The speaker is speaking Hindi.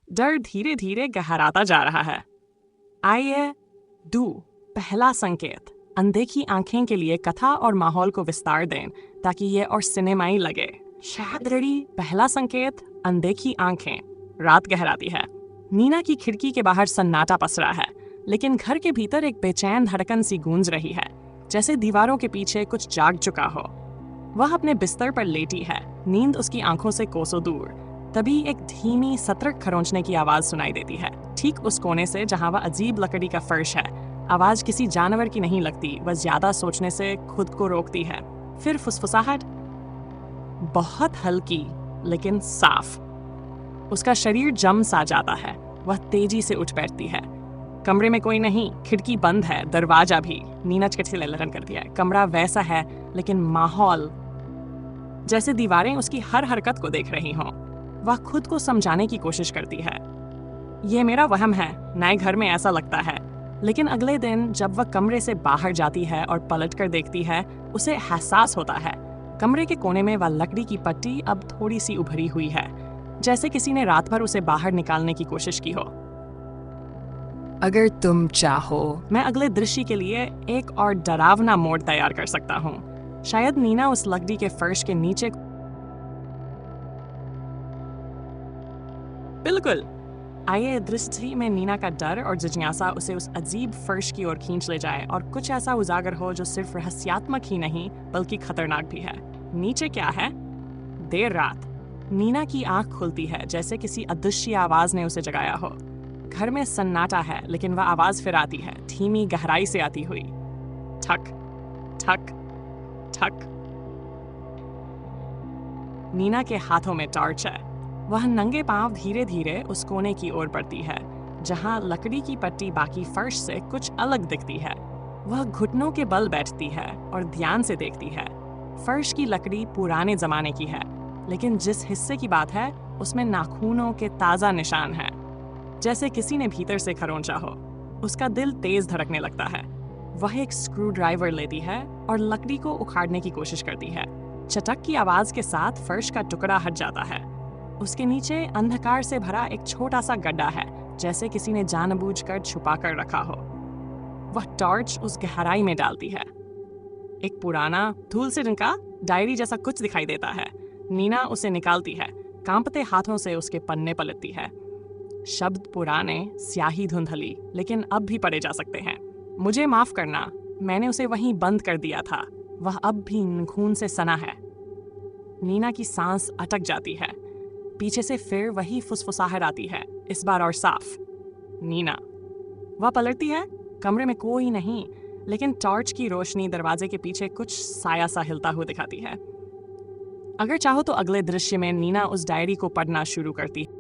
डर धीरे धीरे गहराता जा रहा है। आइए डू पहला संकेत अनदेखी आंखें के लिए कथा और माहौल को विस्तार दें ताकि ये और सिनेमाई लगे। शायद रेडी। पहला संकेत अनदेखी आंखें। रात गहराती है। नीना की खिड़की के बाहर सन्नाटा पसरा है, लेकिन घर के भीतर एक बेचैन धड़कन सी गूंज रही है, जैसे दीवारों के पीछे कुछ जाग चुका हो। वह अपने बिस्तर पर लेटी है, नींद उसकी आंखों से कोसों दूर। तभी एक धीमी सतर्क खरोंचने की आवाज सुनाई देती है, ठीक उस कोने से जहां वह अजीब लकड़ी का फर्श है। आवाज किसी जानवर की नहीं लगती, वह ज्यादा सोचने से खुद को रोकती है। फिर फुसफुसाहट, बहुत हल्की लेकिन साफ। उसका शरीर जम सा जाता है। वह तेजी से उठ बैठती है। कमरे में कोई नहीं, खिड़की बंद है, दरवाजा भी। नीना चट से ललन कर दिया है। कमरा वैसा है, लेकिन माहौल जैसे दीवारें उसकी हर हरकत को देख रही हों। वह खुद को समझाने की कोशिश करती है, ये मेरा वहम है, नए घर में ऐसा लगता है। लेकिन अगले दिन जब वह कमरे से बाहर जाती है और पलटकर देखती है, उसे एहसास होता है कमरे के कोने में वह लकड़ी की पट्टी अब थोड़ी सी उभरी हुई है, जैसे किसी ने रात भर उसे बाहर निकालने की कोशिश की हो। अगर तुम चाहो, मैं अगले दृश्य के लिए एक और डरावना मोड़ तैयार कर सकता हूँ। शायद नीना उस लकड़ी के फर्श के नीचे। बिल्कुल। आइए दृष्टि में नीना का डर और जिज्ञासा उसे उस अजीब फर्श की ओर खींच ले जाए और कुछ ऐसा उजागर हो जो सिर्फ रहस्यात्मक ही नहीं बल्कि खतरनाक भी है। नीचे क्या है? देर रात। नीना की आंख खुलती है, जैसे किसी अदृश्य आवाज ने उसे जगाया हो। घर में सन्नाटा है, लेकिन वह आवाज फिर आती है, धीमी गहराई से आती हुई। ठक ठक ठक। नीना के हाथों में टॉर्च है। वह नंगे पांव धीरे धीरे उस कोने की ओर बढ़ती है जहां लकड़ी की पट्टी बाकी फर्श से कुछ अलग दिखती है। वह घुटनों के बल बैठती है और ध्यान से देखती है। फर्श की लकड़ी पुराने जमाने की है, लेकिन जिस हिस्से की बात है उसमें नाखूनों के ताजा निशान हैं, जैसे किसी ने भीतर से खरोंचा हो। उसका दिल तेज धड़कने लगता है। वह एक स्क्रू ड्राइवर लेती है और लकड़ी को उखाड़ने की कोशिश करती है। चटक की आवाज के साथ फर्श का टुकड़ा हट जाता है। उसके नीचे अंधकार से भरा एक छोटा सा गड्ढा है, जैसे किसी ने जानबूझकर छुपा कर रखा हो। वह टॉर्च उस गहराई में डालती है। एक पुराना धूल से ढका डायरी जैसा कुछ दिखाई देता है। नीना उसे निकालती है, कांपते हाथों से उसके पन्ने पलटती है। शब्द पुराने, स्याही धुंधली, लेकिन अब भी पढ़े जा सकते हैं। मुझे माफ करना, मैंने उसे वहीं बंद कर दिया था। वह अब भी खून से सना है। नीना की सांस अटक जाती है। पीछे से फिर वही फुसफुसाहट आती है, इस बार और साफ। नीना। वह पलटती है। कमरे में कोई नहीं, लेकिन टॉर्च की रोशनी दरवाजे के पीछे कुछ साया सा हिलता हुआ दिखाती है। अगर चाहो तो अगले दृश्य में नीना उस डायरी को पढ़ना शुरू करती है।